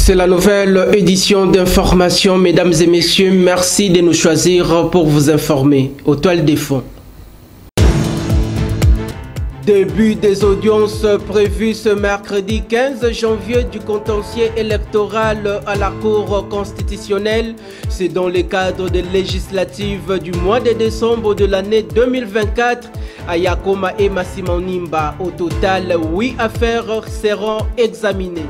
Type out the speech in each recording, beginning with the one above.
C'est la nouvelle édition d'information, mesdames et messieurs. Merci de nous choisir pour vous informer. Aux toiles des fonds. Début des audiences prévues ce mercredi 15 janvier du contentieux électoral à la Cour constitutionnelle. C'est dans le cadre des législatives du mois de décembre de l'année 2024 à Yakoma et Masimanimba. Au total, 8 affaires seront examinées.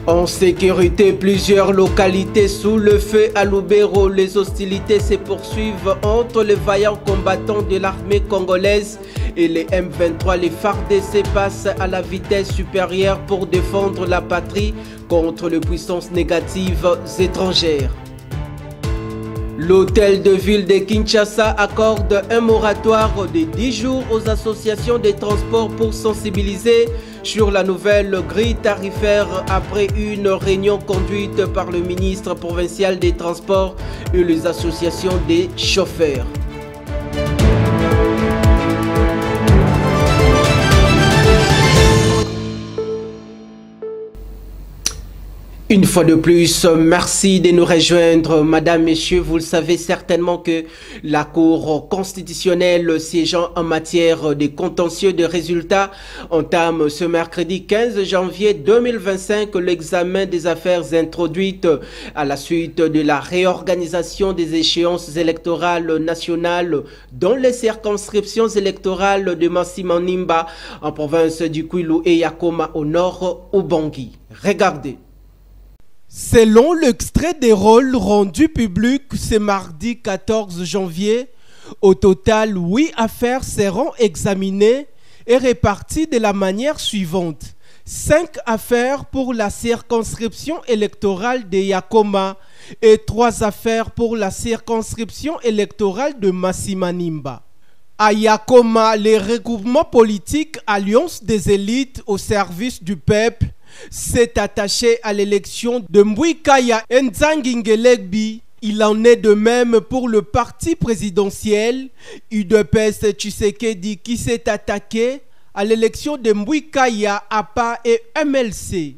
En sécurité, plusieurs localités sous le feu à Lubero. Les hostilités se poursuivent entre les vaillants combattants de l'armée congolaise et les M23. Les FARDC passent à la vitesse supérieure pour défendre la patrie contre les puissances négatives étrangères. L'hôtel de ville de Kinshasa accorde un moratoire de 10 jours aux associations de transport pour sensibiliser sur la nouvelle grille tarifaire après une réunion conduite par le ministre provincial des Transports et les associations des chauffeurs. Une fois de plus, merci de nous rejoindre, madame, messieurs. Vous le savez certainement que la Cour constitutionnelle siégeant en matière de contentieux de résultats entame ce mercredi 15 janvier 2025 l'examen des affaires introduites à la suite de la réorganisation des échéances électorales nationales dans les circonscriptions électorales de Masimanimba en province du Kwilu et Yakoma au nord au Bangui. Regardez. Selon l'extrait des rôles rendus publics ce mardi 14 janvier, au total, 8 affaires seront examinées et réparties de la manière suivante. 5 affaires pour la circonscription électorale de Yakoma et 3 affaires pour la circonscription électorale de Masimanimba. À Yakoma, les regroupements politiques Alliance des élites au service du peuple s'est attaché à l'élection de Mbwikaya Nzangingelegbi. Il en est de même pour le parti présidentiel UDPS Tshisekedi qui s'est attaqué à l'élection de Mbwikaya APA et MLC.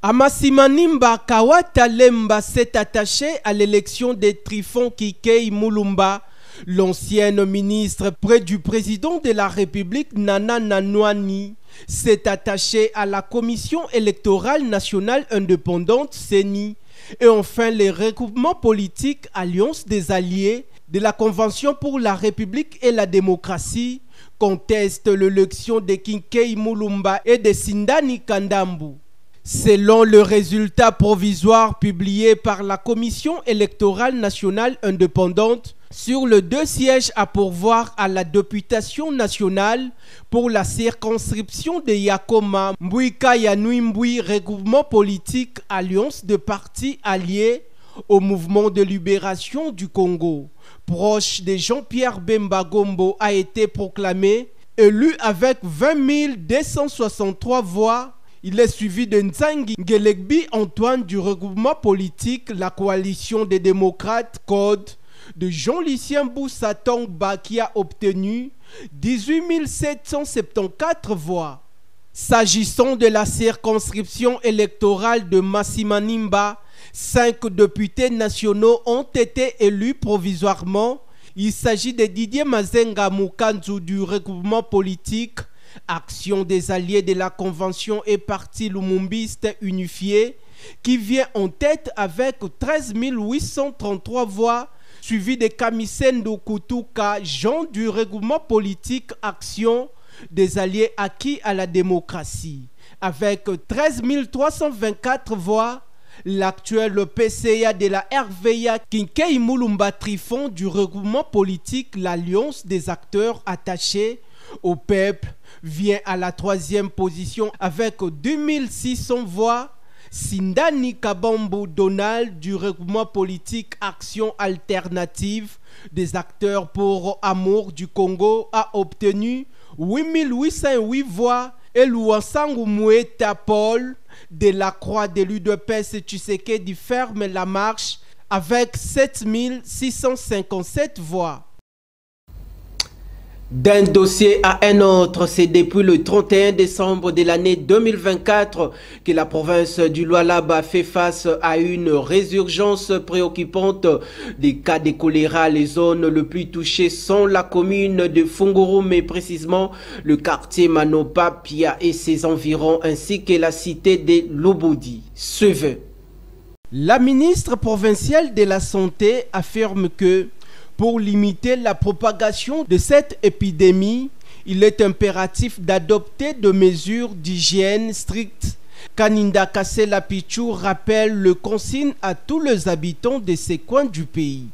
À Masimanimba, Kawata Lemba s'est attaché à l'élection de Trifon Kikei Mulumba, l'ancienne ministre près du président de la République Nana Nanouani s'est attaché à la Commission électorale nationale indépendante CENI. Et enfin, les regroupements politiques Alliance des alliés de la Convention pour la République et la démocratie contestent l'élection de Kinkei Mulumba et de Sindani Kandambu. Selon le résultat provisoire publié par la Commission électorale nationale indépendante sur les 2 sièges à pourvoir à la députation nationale pour la circonscription de Yakoma, Mbwikaya Nwimbwi, regroupement politique Alliance de partis alliés au mouvement de libération du Congo, proche de Jean-Pierre Bemba Gombo, a été proclamé élu avec 20 263 voix. Il est suivi de Nzangingelegbi Antoine du regroupement politique La Coalition des démocrates Code de Jean-Lucien Boussatongba qui a obtenu 18 774 voix. S'agissant de la circonscription électorale de Masimanimba, 5 députés nationaux ont été élus provisoirement. Il s'agit de Didier Mazenga Mukanzu du regroupement politique Action des alliés de la Convention et Parti Lumumbiste unifié qui vient en tête avec 13 833 voix, suivi de Kamisendo Kutuka Jean du regroupement politique Action des alliés acquis à la démocratie. Avec 13 324 voix, l'actuel PCA de la RVA Kinkei Mulumba Trifon du regroupement politique l'Alliance des acteurs attachés au peuple vient à la 3e position avec 2600 voix. Sindani Kabambo Donald du regroupement politique Action Alternative des acteurs pour Amour du Congo a obtenu 8808 voix et Louansangu Moueta Paul de la Croix de l'UDPS Tshisekedi ferme la marche avec 7657 voix. D'un dossier à un autre, c'est depuis le 31 décembre de l'année 2024 que la province du Lualaba fait face à une résurgence préoccupante des cas de choléra. Les zones les plus touchées sont la commune de Funguru, mais précisément le quartier Manopa, Pia et ses environs, ainsi que la cité de Lobodi. Suivez. La ministre provinciale de la Santé affirme que pour limiter la propagation de cette épidémie, il est impératif d'adopter des mesures d'hygiène strictes. Kaninda Kassela Pichou rappelle le consigne à tous les habitants de ces coins du pays.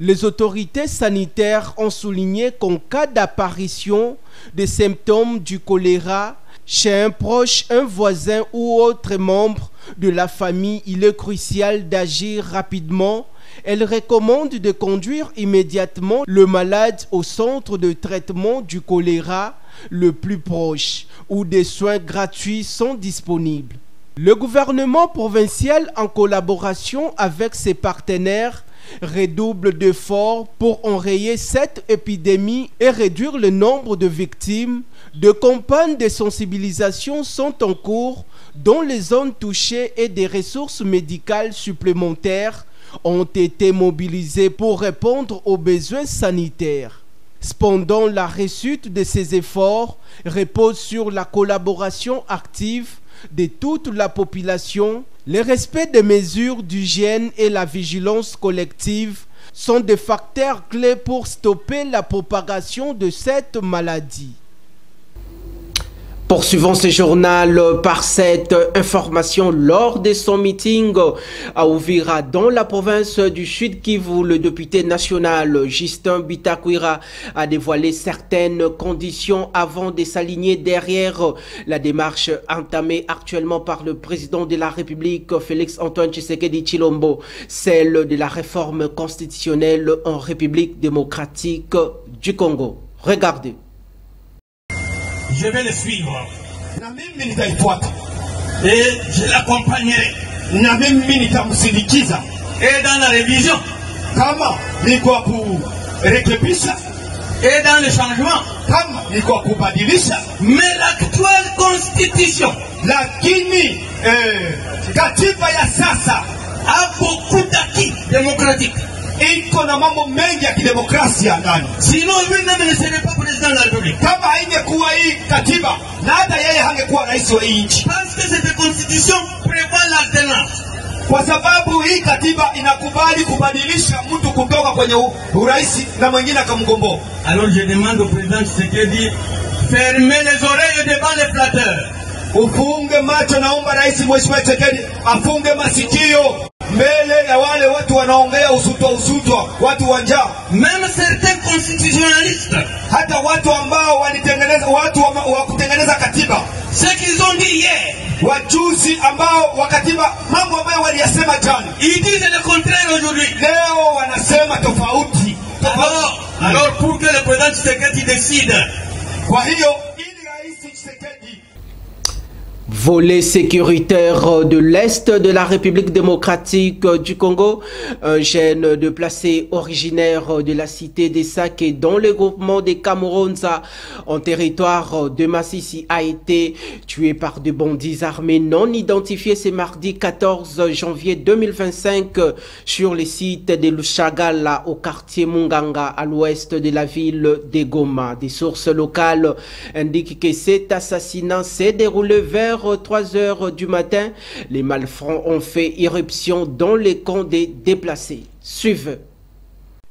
Les autorités sanitaires ont souligné qu'en cas d'apparition des symptômes du choléra chez un proche, un voisin ou autre membre de la famille, il est crucial d'agir rapidement. Elle recommande de conduire immédiatement le malade au centre de traitement du choléra le plus proche, où des soins gratuits sont disponibles. Le gouvernement provincial, en collaboration avec ses partenaires, redouble d'efforts pour enrayer cette épidémie et réduire le nombre de victimes. Des campagnes de sensibilisation sont en cours dans les zones touchées et des ressources médicales supplémentaires ont été mobilisées pour répondre aux besoins sanitaires. Cependant, la réussite de ces efforts repose sur la collaboration active de toute la population. Le respect des mesures d'hygiène et la vigilance collective sont des facteurs clés pour stopper la propagation de cette maladie. Poursuivons ce journal par cette information. Lors de son meeting à Uvira dans la province du Sud Kivu, le député national Justin Bitakwira a dévoilé certaines conditions avant de s'aligner derrière la démarche entamée actuellement par le président de la République Félix Antoine Tshisekedi Tshilombo, celle de la réforme constitutionnelle en République démocratique du Congo. Regardez. Je vais le suivre. Et je l'accompagnerai. Et dans la révision. Et dans le changement. Mais l'actuelle constitution a beaucoup d'acquis démocratiques. Sinon lui-même ne serait pas président de la République. Parce que cette constitution prévoit l'alternance. Alors je demande au président Tshisekedi, fermez les oreilles devant les flatteurs. Ufunge macho, naomba rais mheshimiwa Tshisekedi afunge masikio mbele ya wale watu wanaongea usutwa watu wa njaa. Même certains constitutionnalistes, hata watu ambao walitengeneza wa kutengeneza katiba, ce qu'ils ont dit hier, wajuzi ambao wa katiba, mambo ambayo waliyasema jana, ils disent le contraire aujourd'hui. Leo wanasema tofauti. Alors pour que le président Tshisekedi décide, kwa hiyo ili rais Tshisekedi volet sécuritaire de l'Est de la République démocratique du Congo, un jeune déplacé originaire de la cité des Sacs et dans le groupement des Kamuronza en territoire de Massissi a été tué par des bandits armés non identifiés ce mardi 14 janvier 2025 sur le site de Lushagala au quartier Munganga à l'ouest de la ville de Goma. Des sources locales indiquent que cet assassinat s'est déroulé vers 3 heures du matin. Les malfrats ont fait irruption dans les camps des déplacés. Suivez.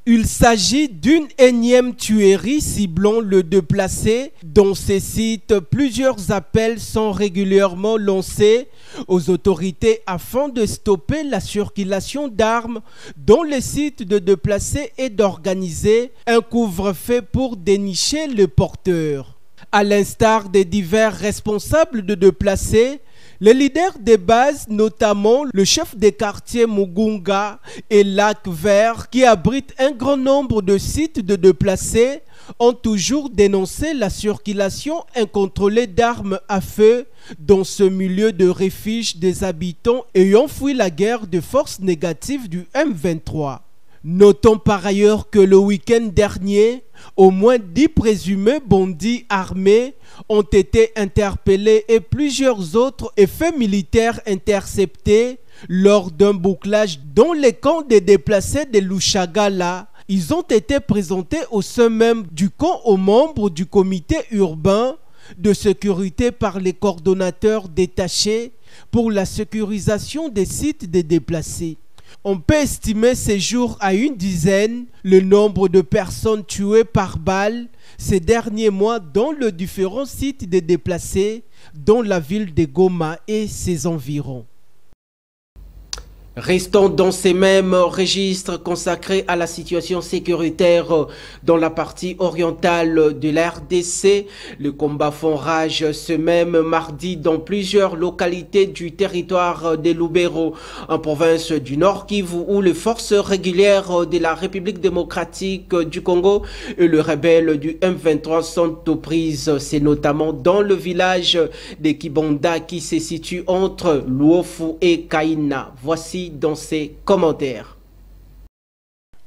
Il s'agit d'une énième tuerie ciblant le déplacé. Dans ces sites, plusieurs appels sont régulièrement lancés aux autorités afin de stopper la circulation d'armes dans les sites de déplacés et d'organiser un couvre-feu pour dénicher les porteurs. À l'instar des divers responsables de déplacés, les leaders des bases, notamment le chef des quartiers Mugunga et Lac Vert, qui abritent un grand nombre de sites de déplacés, ont toujours dénoncé la circulation incontrôlée d'armes à feu dans ce milieu de refuge des habitants ayant fui la guerre de forces négatives du M23. Notons par ailleurs que le week-end dernier, au moins 10 présumés bandits armés ont été interpellés et plusieurs autres effets militaires interceptés lors d'un bouclage dans les camps des déplacés de Lushagala. Ils ont été présentés au sein même du camp aux membres du comité urbain de sécurité par les coordonnateurs détachés pour la sécurisation des sites des déplacés. On peut estimer ces jours à une dizaine le nombre de personnes tuées par balle ces derniers mois dans les différents sites des déplacés, dont la ville de Goma et ses environs. Restons dans ces mêmes registres consacrés à la situation sécuritaire dans la partie orientale de la RDC. Le combat font rage ce même mardi dans plusieurs localités du territoire de Lubero, en province du Nord Kivu, où les forces régulières de la République démocratique du Congo et le rebelle du M23 sont aux prises. C'est notamment dans le village de Kibonda qui se situe entre Luofu et Kaina. Voici dans ses commentaires.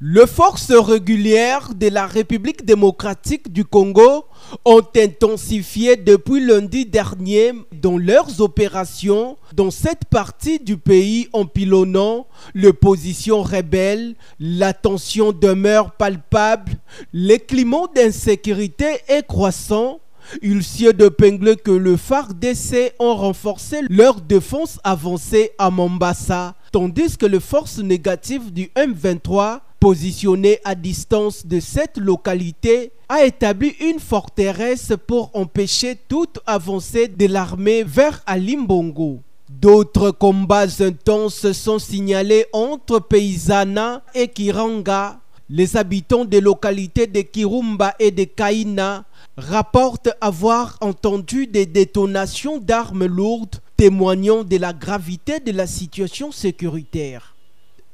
Les forces régulières de la République démocratique du Congo ont intensifié depuis lundi dernier dans leurs opérations dans cette partie du pays en pilonnant les positions rebelles. La tension demeure palpable, le climat d'insécurité est croissant. Il s'y est d'épingler que le FARDC ont renforcé leur défense avancée à Mombasa, tandis que les forces négatives du M23, positionnées à distance de cette localité, a établi une forteresse pour empêcher toute avancée de l'armée vers Alimbongo. D'autres combats intenses sont signalés entre Paysana et Kiranga. Les habitants des localités de Kirumba et de Kaina rapportent avoir entendu des détonations d'armes lourdes témoignant de la gravité de la situation sécuritaire.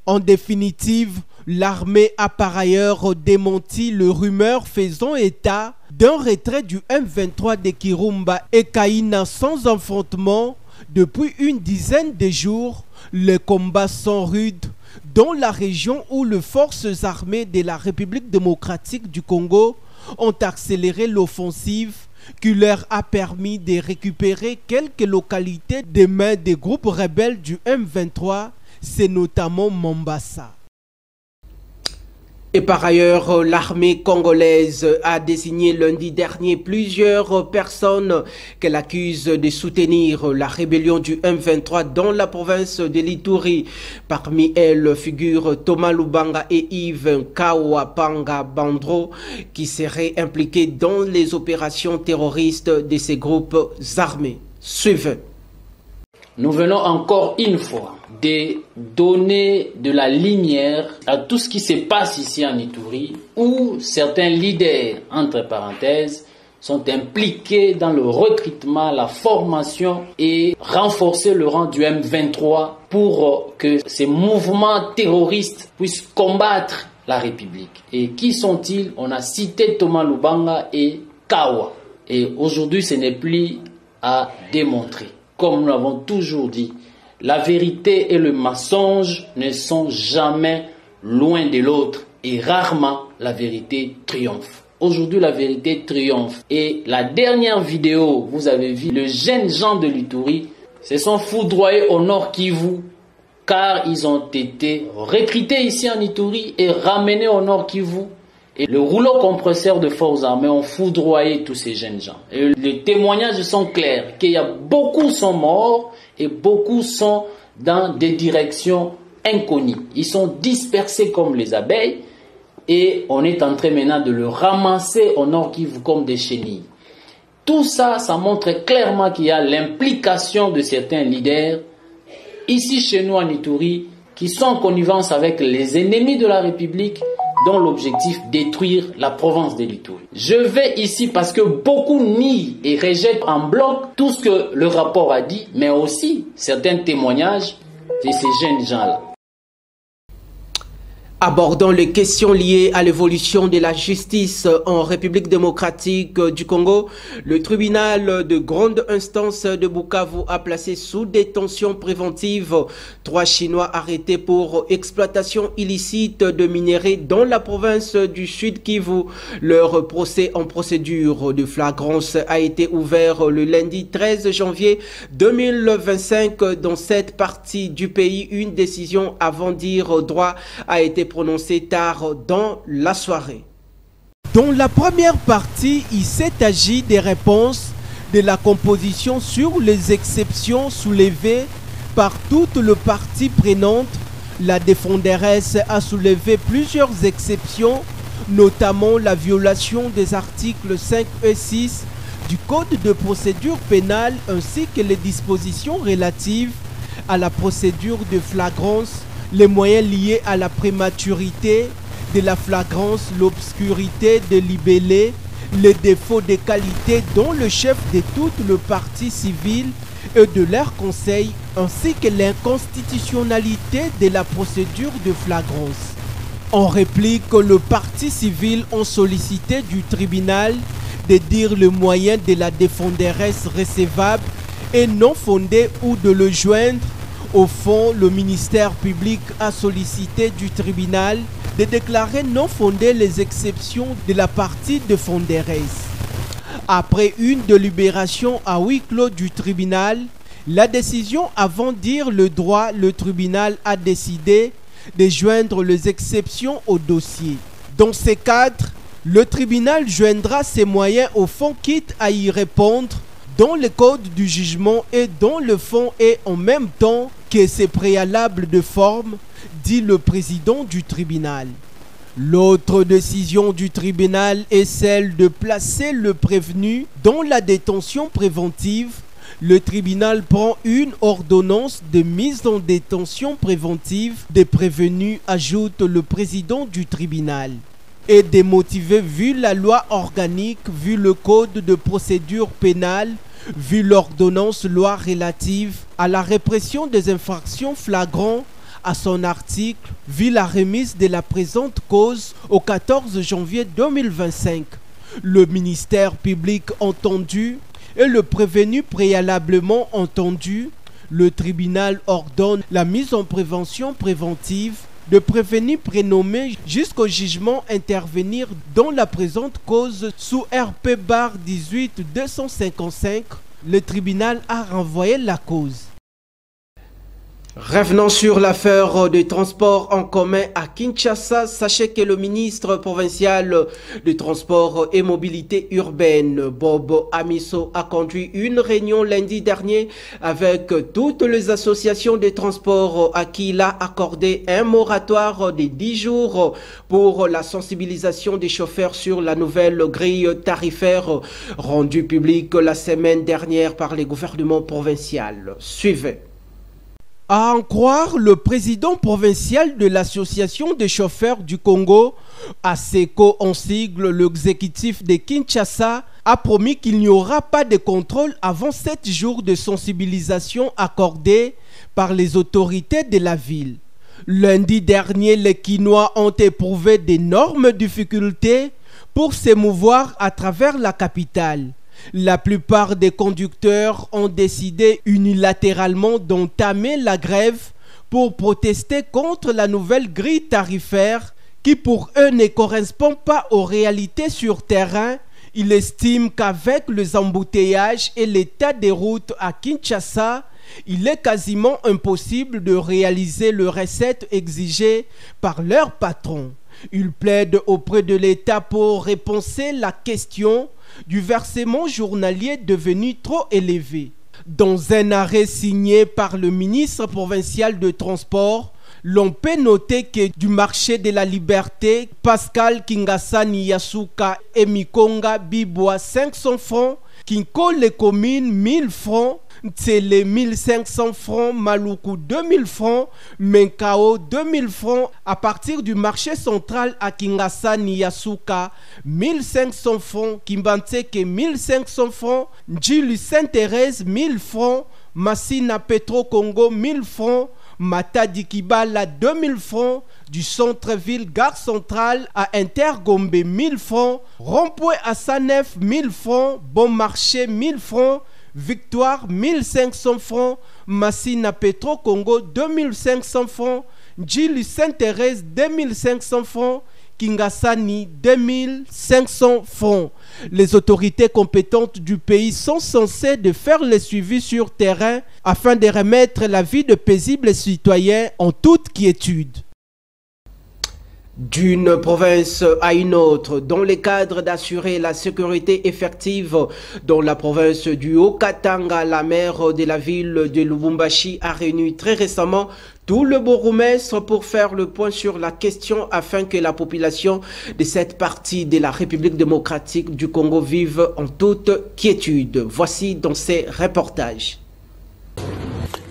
En définitive, l'armée a par ailleurs démenti les rumeurs faisant état d'un retrait du M23 de Kirumba et Kaina sans affrontement depuis une dizaine de jours. Les combats sont rudes dans la région où les forces armées de la République démocratique du Congo ont accéléré l'offensive qui leur a permis de récupérer quelques localités des mains des groupes rebelles du M23, c'est notamment Mombasa. Et par ailleurs, l'armée congolaise a désigné lundi dernier plusieurs personnes qu'elle accuse de soutenir la rébellion du M23 dans la province de l'Ituri. Parmi elles figurent Thomas Lubanga et Yves Kawapanga Bandro qui seraient impliqués dans les opérations terroristes de ces groupes armés. Suivez. Nous venons encore une fois de donner de la lumière à tout ce qui se passe ici en Ituri, où certains leaders, entre parenthèses, sont impliqués dans le recrutement, la formation et renforcer le rang du M23 pour que ces mouvements terroristes puissent combattre la République. Et qui sont-ils? On a cité Thomas Lubanga et Kawa. Et aujourd'hui, ce n'est plus à démontrer. Comme nous l'avons toujours dit, la vérité et le mensonge ne sont jamais loin de l'autre et rarement la vérité triomphe. Aujourd'hui, la vérité triomphe. Et la dernière vidéo, vous avez vu, les jeunes gens de l'Ituri se sont foudroyés au Nord Kivu car ils ont été recrutés ici en Ituri et ramenés au Nord Kivu. Et le rouleau compresseur de forces armées ont foudroyé tous ces jeunes gens. Et les témoignages sont clairs, qu'il y a beaucoup sont morts et beaucoup sont dans des directions inconnues. Ils sont dispersés comme les abeilles et on est en train maintenant de le ramasser au Nord Kivu comme des chenilles. Tout ça, ça montre clairement qu'il y a l'implication de certains leaders ici chez nous en Ituri qui sont en connivence avec les ennemis de la République dont l'objectif détruire la province de l'Ituri. Je vais ici parce que beaucoup nient et rejettent en bloc tout ce que le rapport a dit, mais aussi certains témoignages de ces jeunes gens-là. Abordant les questions liées à l'évolution de la justice en République démocratique du Congo, le tribunal de grande instance de Bukavu a placé sous détention préventive 3 Chinois arrêtés pour exploitation illicite de minerais dans la province du Sud Kivu. Leur procès en procédure de flagrance a été ouvert le lundi 13 janvier 2025 dans cette partie du pays. Une décision avant dire droit a été prononcé tard dans la soirée. Dans la première partie, il s'est agi des réponses de la composition sur les exceptions soulevées par toutes les parties prenantes. La défenderesse a soulevé plusieurs exceptions, notamment la violation des articles 5 et 6 du Code de procédure pénale ainsi que les dispositions relatives à la procédure de flagrance, les moyens liés à la prématurité de la flagrance, l'obscurité de libellé, les défauts de qualité dont le chef de toutes les parties civiles et de leur conseil, ainsi que l'inconstitutionnalité de la procédure de flagrance. En réplique, le parti civil ont sollicité du tribunal de dire le moyen de la défenderesse recevable et non fondé ou de le joindre. Au fond, le ministère public a sollicité du tribunal de déclarer non fondées les exceptions de la partie défenderesse. Après une délibération à huis clos du tribunal, la décision avant dire le droit, le tribunal a décidé de joindre les exceptions au dossier. Dans ce cadre, le tribunal joindra ses moyens au fond quitte à y répondre dans le code du jugement et dans le fond et en même temps que ses préalables de forme, dit le président du tribunal. L'autre décision du tribunal est celle de placer le prévenu dans la détention préventive. Le tribunal prend une ordonnance de mise en détention préventive des prévenus, ajoute le président du tribunal. Et démotivé vu la loi organique, vu le code de procédure pénale, vu l'ordonnance loi relative à la répression des infractions flagrantes à son article, vu la remise de la présente cause au 14 janvier 2025. Le ministère public entendu et le prévenu préalablement entendu, le tribunal ordonne la mise en prévention préventive de prévenus prénommés jusqu'au jugement intervenir dans la présente cause sous RP 18-255. Le tribunal a renvoyé la cause. Revenons sur l'affaire de transport en commun à Kinshasa. Sachez que le ministre provincial de Transport et Mobilité Urbaine, Bob Amiso, a conduit une réunion lundi dernier avec toutes les associations de transport à qui il a accordé un moratoire de 10 jours pour la sensibilisation des chauffeurs sur la nouvelle grille tarifaire rendue publique la semaine dernière par le gouvernement provincial. Suivez. À en croire le président provincial de l'association des chauffeurs du Congo, ASECO en sigle, l'exécutif de Kinshasa a promis qu'il n'y aura pas de contrôle avant 7 jours de sensibilisation accordés par les autorités de la ville. Lundi dernier, les Kinois ont éprouvé d'énormes difficultés pour s'émouvoir à travers la capitale. La plupart des conducteurs ont décidé unilatéralement d'entamer la grève pour protester contre la nouvelle grille tarifaire qui pour eux ne correspond pas aux réalités sur terrain. Ils estiment qu'avec les embouteillages et l'état des routes à Kinshasa, il est quasiment impossible de réaliser les recettes exigées par leur patron. Ils plaident auprès de l'État pour réponser la question du versement journalier devenu trop élevé. Dans un arrêt signé par le ministre provincial de Transport, l'on peut noter que du marché de la Liberté, Pascal Kingasani Yasuka et Mikonga Bibwa 500 francs, Kinko les communes 1000 francs, Tsele 1500 francs, Maluku 2000 francs, Menkao 2000 francs, à partir du marché central à Kingasani Yasuka 1500 francs, Kimbanteke 1500 francs, Njili Sainte-Thérèse 1000 francs, Massina Petro Congo 1000 francs, Matadi Kibala 2000 francs, du centre-ville Gare Centrale à Intergombe 1000 francs, Rond-Point à Sanef 1000 francs, Bon Marché 1000 francs, Victoire 1500 francs, Massina Petro Congo 2500 francs, Djili Sainte-Thérèse 2500 francs, Kingasani 2500 francs. Les autorités compétentes du pays sont censées de faire le suivi sur terrain afin de remettre la vie de paisibles citoyens en toute quiétude. D'une province à une autre, dans le cadre d'assurer la sécurité effective dans la province du Haut-Katanga, la maire de la ville de Lubumbashi a réuni très récemment tout le bourgmestre pour faire le point sur la question afin que la population de cette partie de la République démocratique du Congo vive en toute quiétude. Voici dans ces reportages.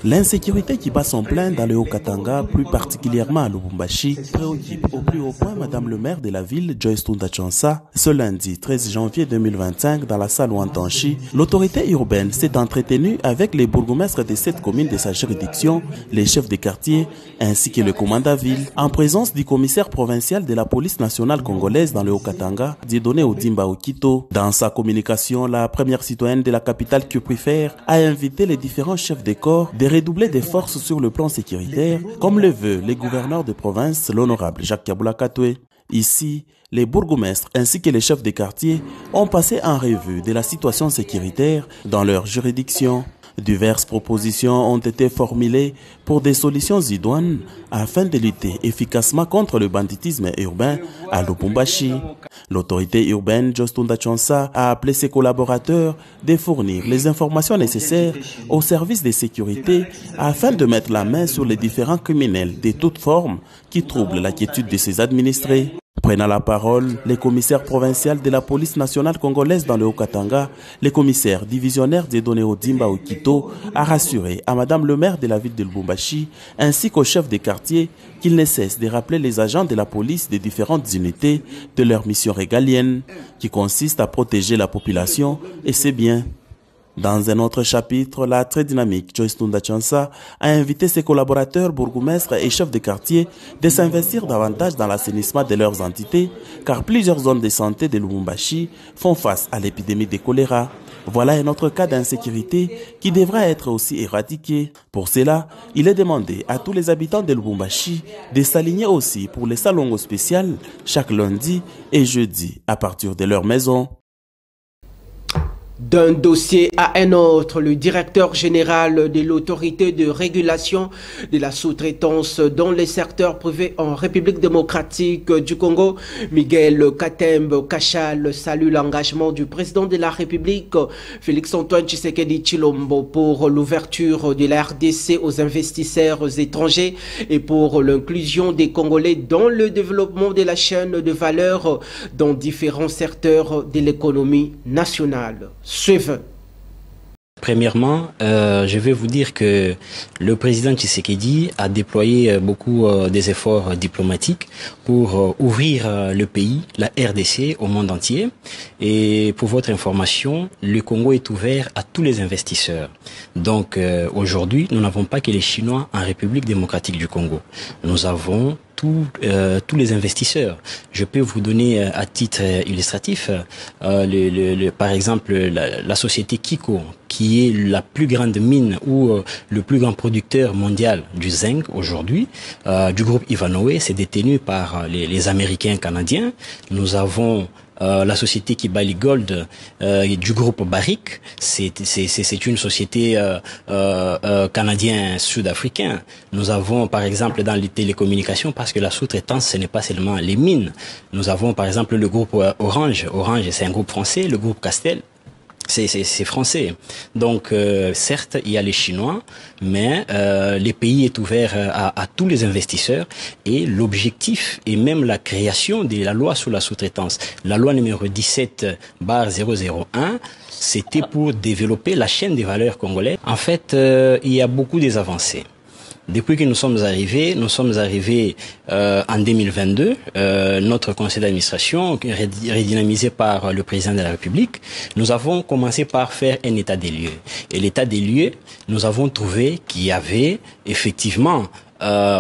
L'insécurité qui bat son plein dans le Haut-Katanga, plus particulièrement à Lubumbashi, préoccupe au plus haut point Madame le maire de la ville, Joyce Tunda-Tchansa. Ce lundi 13 janvier 2025, dans la salle Wantanchi, l'autorité urbaine s'est entretenue avec les bourgmestres de 7 communes de sa juridiction, les chefs de quartier, ainsi que le commandant ville, en présence du commissaire provincial de la police nationale congolaise dans le Haut-Katanga, Dieudonné Odimba Okito. Dans sa communication, la première citoyenne de la capitale cuprifère a invité les différents chefs de corps de redoubler des forces sur le plan sécuritaire, comme le veut le gouverneur de province, l'honorable Jacques Kabula Katwe. Ici, les bourgmestres ainsi que les chefs de quartier ont passé en revue de la situation sécuritaire dans leur juridiction. Diverses propositions ont été formulées pour des solutions idoines afin de lutter efficacement contre le banditisme urbain à Lubumbashi. L'autorité urbaine Joyce Tunda-Tchansa a appelé ses collaborateurs de fournir les informations nécessaires aux services de sécurité afin de mettre la main sur les différents criminels de toutes formes qui troublent la quiétude de ses administrés. Prenant la parole, le commissaire provincial de la police nationale congolaise dans le Haut-Katanga, le commissaire divisionnaire Dieudonné Odimba Okito, a rassuré à Madame le maire de la ville de Lubumbashi ainsi qu'au chef des quartiers qu'il ne cesse de rappeler les agents de la police des différentes unités de leur mission régalienne qui consiste à protéger la population et ses biens. Dans un autre chapitre, la très dynamique Joyce Tunda-Tchansa a invité ses collaborateurs, bourgmestres et chefs de quartier de s'investir davantage dans l'assainissement de leurs entités, car plusieurs zones de santé de Lubumbashi font face à l'épidémie de choléra. Voilà un autre cas d'insécurité qui devra être aussi éradiqué. Pour cela, il est demandé à tous les habitants de Lubumbashi de s'aligner aussi pour les salons spéciaux chaque lundi et jeudi à partir de leur maison. D'un dossier à un autre, le directeur général de l'autorité de régulation de la sous-traitance dans les secteurs privés en République démocratique du Congo, Miguel Katembe Kachal, salue l'engagement du président de la République, Félix-Antoine Tshisekedi Tshilombo, pour l'ouverture de la RDC aux investisseurs étrangers et pour l'inclusion des Congolais dans le développement de la chaîne de valeur dans différents secteurs de l'économie nationale. Suivez. Premièrement, je vais vous dire que le président Tshisekedi a déployé beaucoup des efforts diplomatiques pour ouvrir le pays, la RDC, au monde entier. Et pour votre information, le Congo est ouvert à tous les investisseurs. Donc aujourd'hui, nous n'avons pas que les Chinois en République démocratique du Congo. Nous avons tous les investisseurs. Je peux vous donner à titre illustratif, par exemple, la société Kiko, qui est la plus grande mine ou le plus grand producteur mondial du zinc aujourd'hui, du groupe Ivanhoe, c'est détenu par les Américains canadiens. Nous avons la société Kibali Gold du groupe Barrick, c'est une société canadien-sud-africain. Nous avons par exemple dans les télécommunications, parce que la sous-traitance ce n'est pas seulement les mines. Nous avons par exemple le groupe Orange. Orange c'est un groupe français, le groupe Castel. C'est français. Donc, certes, il y a les Chinois, mais le pays est ouvert à tous les investisseurs et l'objectif est même la création de la loi sur la sous-traitance. La loi numéro 17/001, c'était pour développer la chaîne des valeurs congolaises. En fait, il y a beaucoup des avancées. Depuis que nous sommes arrivés en 2022, notre conseil d'administration, redynamisé par le président de la République, nous avons commencé par faire un état des lieux. Et l'état des lieux, nous avons trouvé qu'il y avait effectivement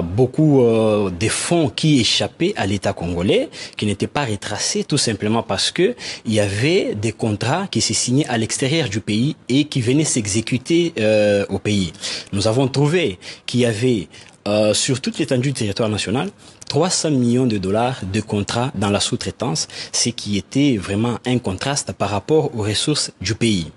beaucoup de fonds qui échappaient à l'État congolais, qui n'étaient pas retracés tout simplement parce que il y avait des contrats qui se signaient à l'extérieur du pays et qui venaient s'exécuter au pays. Nous avons trouvé qu'il y avait sur toute l'étendue du territoire national 300 millions de dollars de contrats dans la sous-traitance, ce qui était vraiment un contraste par rapport aux ressources du pays.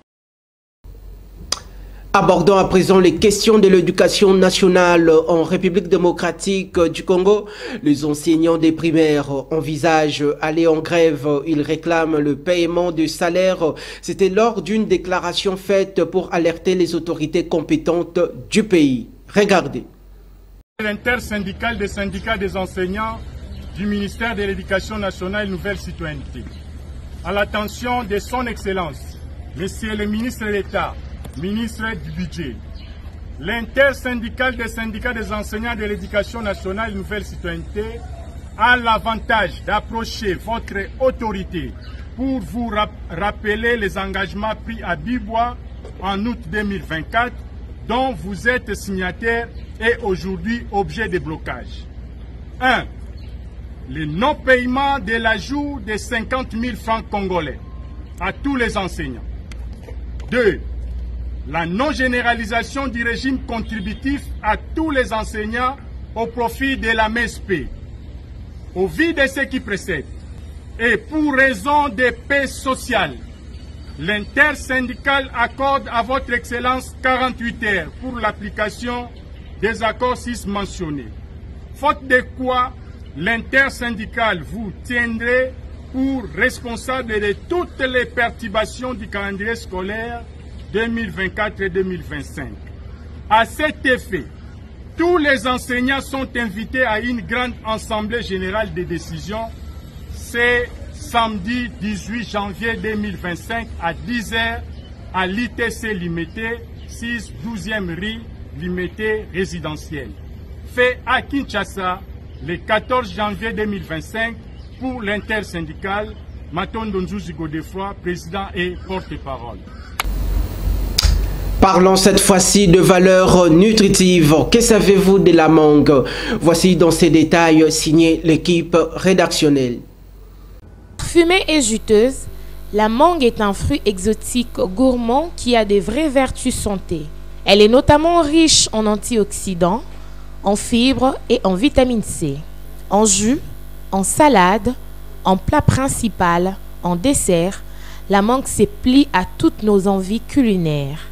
Abordons à présent les questions de l'éducation nationale en République démocratique du Congo. Les enseignants des primaires envisagent aller en grève. Ils réclament le paiement de salaire. C'était lors d'une déclaration faite pour alerter les autorités compétentes du pays. Regardez. L'intersyndicale des syndicats des enseignants du ministère de l'Éducation nationale Nouvelle Citoyenneté. À l'attention de son Excellence, Monsieur le ministre de l'État, ministre du Budget, l'intersyndicale des syndicats des enseignants de l'Éducation nationale Nouvelle Citoyenneté a l'avantage d'approcher votre autorité pour vous rappeler les engagements pris à Bibois en août 2024 dont vous êtes signataire et aujourd'hui objet de blocage. 1. Le non-paiement de l'ajout de 50 000 francs congolais à tous les enseignants. 2. La non-généralisation du régime contributif à tous les enseignants au profit de la MSP. Au vu de ce qui précède, et pour raison de paix sociale, l'intersyndicale accorde à votre Excellence 48 heures pour l'application des accords 6 mentionnés. Faute de quoi, l'intersyndicale vous tiendrait pour responsable de toutes les perturbations du calendrier scolaire 2024 et 2025. À cet effet, tous les enseignants sont invités à une grande assemblée générale de décision. C'est samedi 18 janvier 2025 à 10h à l'ITC Limité, 6 12e rue Limité résidentielle. Fait à Kinshasa le 14 janvier 2025 pour l'intersyndicale. Matondo Nzuzi Godefroy, président et porte-parole. Parlons cette fois-ci de valeurs nutritives. Que savez-vous de la mangue? Voici dans ces détails signé l'équipe rédactionnelle. Fumée et juteuse, la mangue est un fruit exotique gourmand qui a de vraies vertus santé. Elle est notamment riche en antioxydants, en fibres et en vitamine C. En jus, en salade, en plat principal, en dessert, la mangue se plie à toutes nos envies culinaires.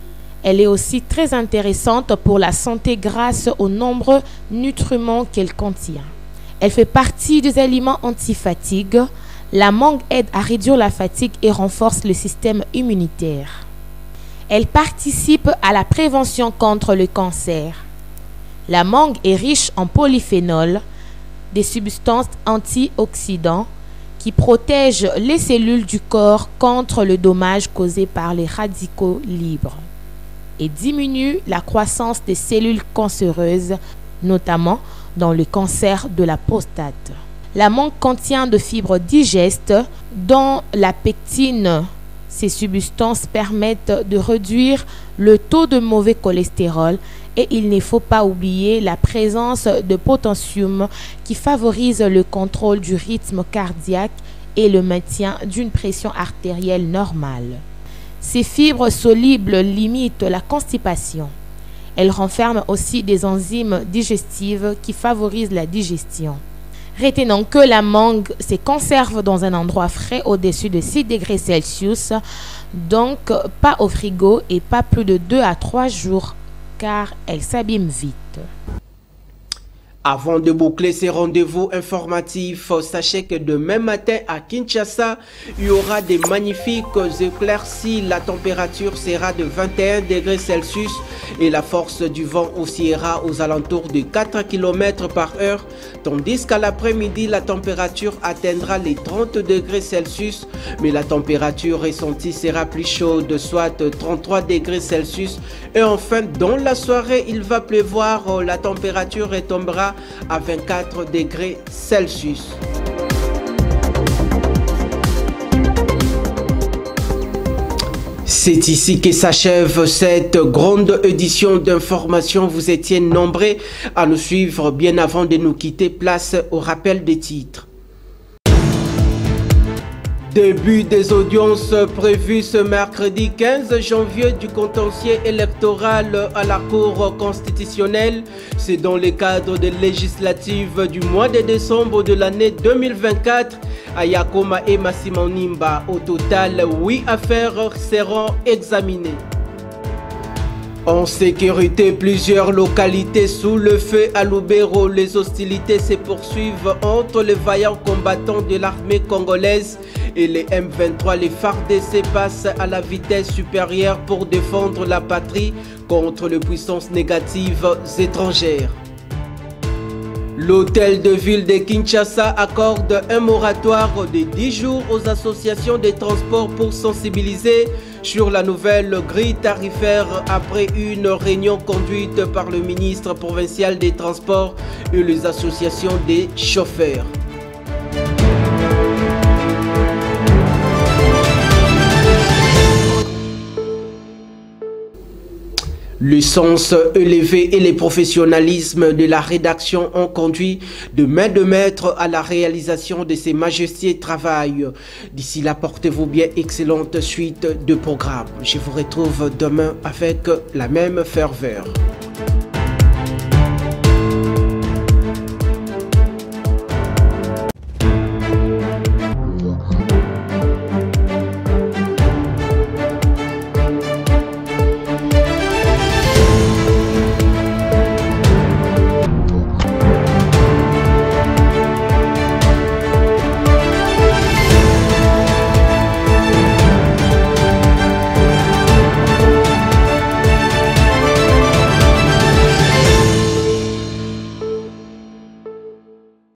Elle est aussi très intéressante pour la santé grâce aux nombreux nutriments qu'elle contient. Elle fait partie des aliments anti-fatigue. La mangue aide à réduire la fatigue et renforce le système immunitaire. Elle participe à la prévention contre le cancer. La mangue est riche en polyphénols, des substances antioxydants qui protègent les cellules du corps contre le dommage causé par les radicaux libres et diminue la croissance des cellules cancéreuses, notamment dans le cancer de la prostate. La mangue contient de fibres digestes, dont la pectine. Ces substances permettent de réduire le taux de mauvais cholestérol et il ne faut pas oublier la présence de potassium qui favorise le contrôle du rythme cardiaque et le maintien d'une pression artérielle normale. Ces fibres solubles limitent la constipation. Elles renferment aussi des enzymes digestives qui favorisent la digestion. Retenons que la mangue se conserve dans un endroit frais au-dessus de 6 degrés Celsius, donc pas au frigo et pas plus de 2 à 3 jours car elle s'abîme vite. Avant de boucler ces rendez-vous informatifs, sachez que demain matin à Kinshasa, il y aura des magnifiques éclaircies. La température sera de 21 degrés Celsius et la force du vent oscillera aux alentours de 4 km par heure, tandis qu'à l'après-midi, la température atteindra les 30 degrés Celsius, mais la température ressentie sera plus chaude, soit 33 degrés Celsius. Et enfin, dans la soirée, il va pleuvoir, la température retombera à 24 degrés Celsius. C'est ici que s'achève cette grande édition d'information. Vous étiez nombreux à nous suivre. Bien avant de nous quitter, place au rappel des titres. Début des audiences prévues ce mercredi 15 janvier du contentieux électoral à la Cour constitutionnelle. C'est dans le cadre des législatives du mois de décembre de l'année 2024 à Yakoma et Massimanimba. Au total, 8 affaires seront examinées. En sécurité, plusieurs localités sous le feu à Lubero. Les hostilités se poursuivent entre les vaillants combattants de l'armée congolaise et les M23. Les FARDC passent à la vitesse supérieure pour défendre la patrie contre les puissances négatives étrangères. L'hôtel de ville de Kinshasa accorde un moratoire de 10 jours aux associations de transport pour sensibiliser sur la nouvelle grille tarifaire après une réunion conduite par le ministre provincial des Transports et les associations des chauffeurs. Le sens élevé et le professionnalisme de la rédaction ont conduit de main de maître à la réalisation de ces majestueux travaux. D'ici là, portez-vous bien, excellente suite de programmes. Je vous retrouve demain avec la même ferveur.